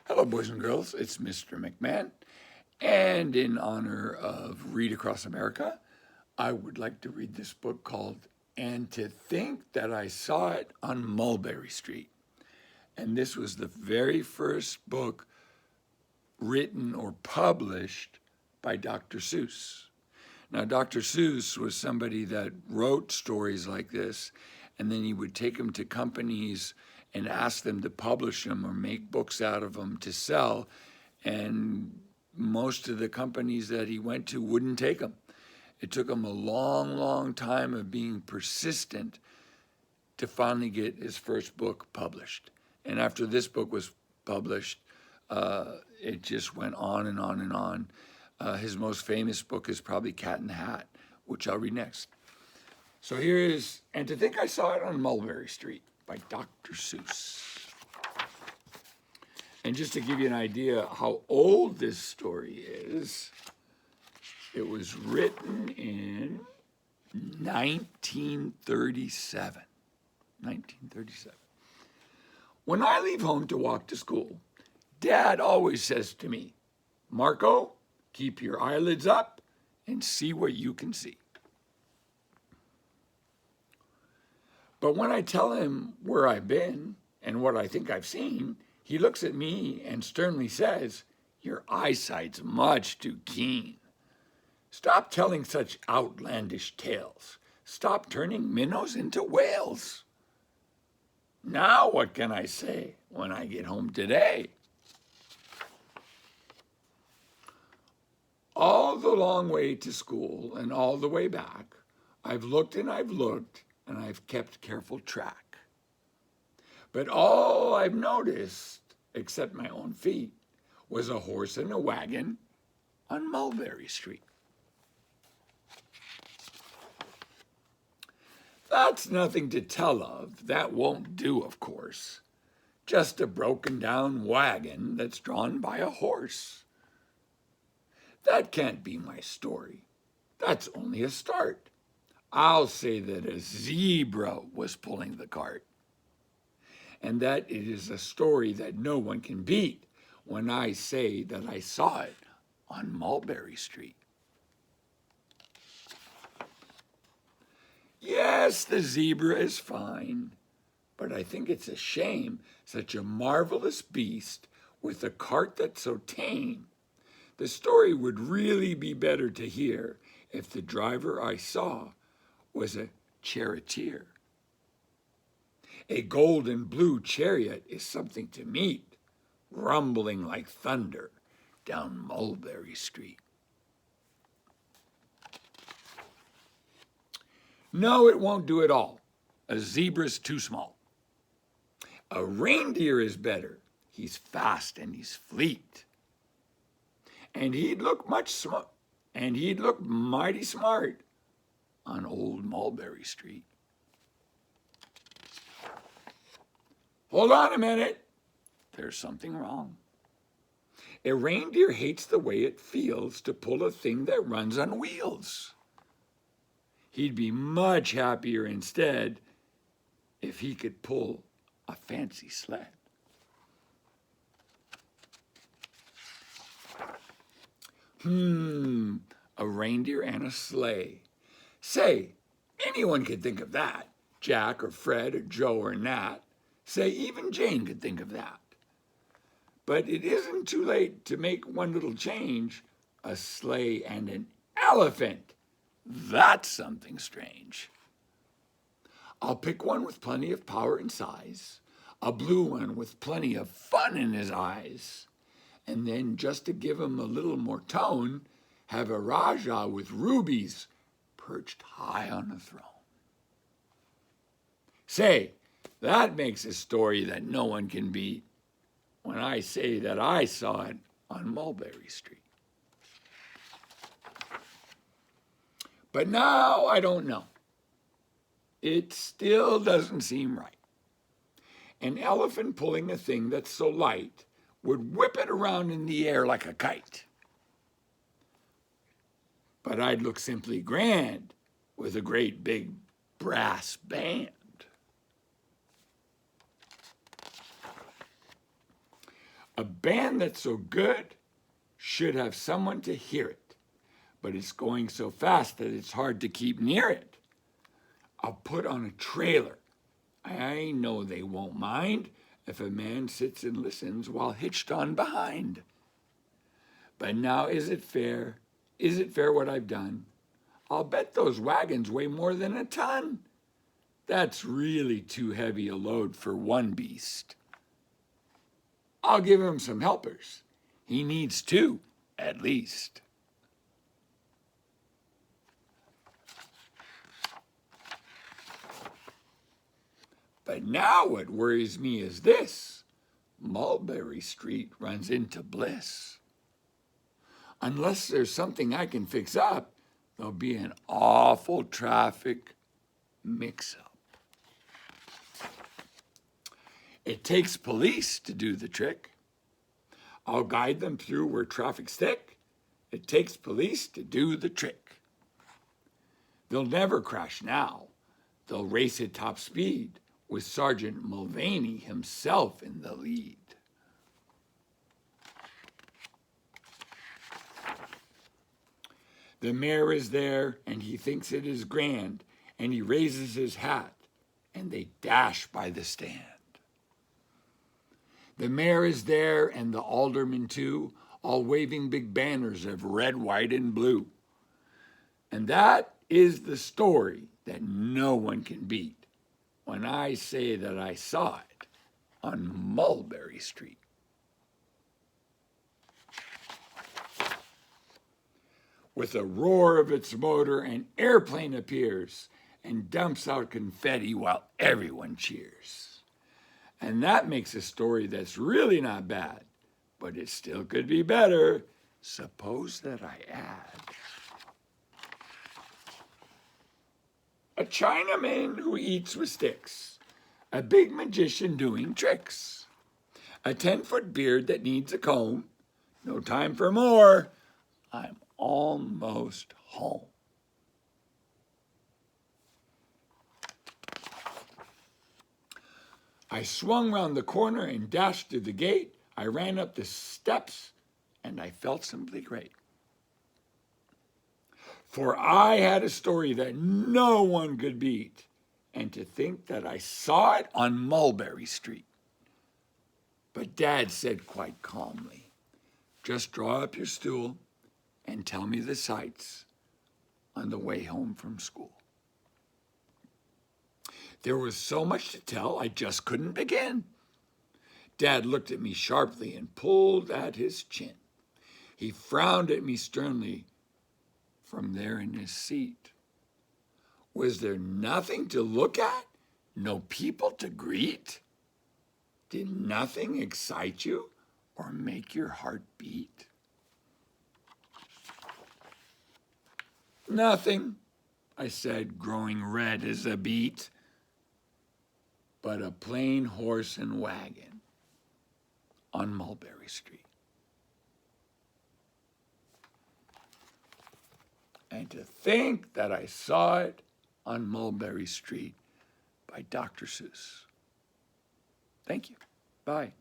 Hello, boys and girls. It's Mr. McMahon. And in honor of Read Across America, I would like to read this book called And to Think That I Saw It on Mulberry Street. And this was the very first book written or published by Dr. Seuss. Now, Dr. Seuss was somebody that wrote stories like this, and then he would take them to companies and ask them to publish them or make books out of them to sell. And most of the companies that he went to wouldn't take them. It took him a long, long time of being persistent to finally get his first book published. And after this book was published, it just went on and on and on. His most famous book is probably Cat in the Hat, which I'll read next. So here is And to Think I Saw It on Mulberry Street by Dr. Seuss. And just to give you an idea how old this story is, it was written in 1937. 1937. When I leave home to walk to school, Dad always says to me, "Marco, keep your eyelids up and see what you can see." But when I tell him where I've been and what I think I've seen, he looks at me and sternly says, "Your eyesight's much too keen. Stop telling such outlandish tales. Stop turning minnows into whales." Now what can I say when I get home today? All the long way to school and all the way back, I've looked and I've looked and I've kept careful track. But all I've noticed, except my own feet, was a horse and a wagon on Mulberry Street. That's nothing to tell of. That won't do, of course. Just a broken down wagon that's drawn by a horse. That can't be my story. That's only a start. I'll say that a zebra was pulling the cart, and that it is a story that no one can beat when I say that I saw it on Mulberry Street. Yes, the zebra is fine, but I think it's a shame such a marvelous beast with a cart that's so tame. The story would really be better to hear if the driver I saw was a charioteer. A gold and blue chariot is something to meet, rumbling like thunder down Mulberry Street. No, it won't do at all. A zebra's too small. A reindeer is better. He's fast and he's fleet. And he'd look mighty smart on old Mulberry Street. Hold on a minute. There's something wrong. A reindeer hates the way it feels to pull a thing that runs on wheels. He'd be much happier instead if he could pull a fancy sled. A reindeer and a sleigh. Say, anyone could think of that. Jack or Fred or Joe or Nat. Say, even Jane could think of that. But it isn't too late to make one little change. A sleigh and an elephant. That's something strange. I'll pick one with plenty of power and size. A blue one with plenty of fun in his eyes. And then, just to give him a little more tone, have a Rajah with rubies perched high on the throne. Say, that makes a story that no one can beat when I say that I saw it on Mulberry Street. But now I don't know. It still doesn't seem right. An elephant pulling a thing that's so light would whip it around in the air like a kite. But I'd look simply grand with a great big brass band. A band that's so good should have someone to hear it, but it's going so fast that it's hard to keep near it. I'll put on a trailer. I know they won't mind if a man sits and listens while hitched on behind. But now is it fair? Is it fair what I've done? I'll bet those wagons weigh more than a ton. That's really too heavy a load for one beast. I'll give him some helpers. He needs two, at least. But now what worries me is this. Mulberry Street runs into bliss. Unless there's something I can fix up, there'll be an awful traffic mix-up. It takes police to do the trick. I'll guide them through where traffic's thick. It takes police to do the trick. They'll never crash now. They'll race at top speed with Sergeant Mulvaney himself in the lead. The mayor is there, and he thinks it is grand, and he raises his hat, and they dash by the stand. The mayor is there, and the aldermen too, all waving big banners of red, white, and blue. And that is the story that no one can beat when I say that I saw it on Mulberry Street. With a roar of its motor, an airplane appears and dumps out confetti while everyone cheers. And that makes a story that's really not bad, but it still could be better. Suppose that I add a Chinaman who eats with sticks, a big magician doing tricks, a 10-foot beard that needs a comb, no time for more, I'm almost home. I swung round the corner and dashed through the gate. I ran up the steps, and I felt simply great. For I had a story that no one could beat, and to think that I saw it on Mulberry Street. But Dad said quite calmly, just draw up your stool and tell me the sights on the way home from school. There was so much to tell, I just couldn't begin. Dad looked at me sharply and pulled at his chin. He frowned at me sternly from there in his seat. Was there nothing to look at? No people to greet? Did nothing excite you or make your heart beat? Nothing, I said, growing red as a beet, but a plain horse and wagon on Mulberry Street. And to think that I saw it on Mulberry Street by Dr. Seuss. Thank you. Bye.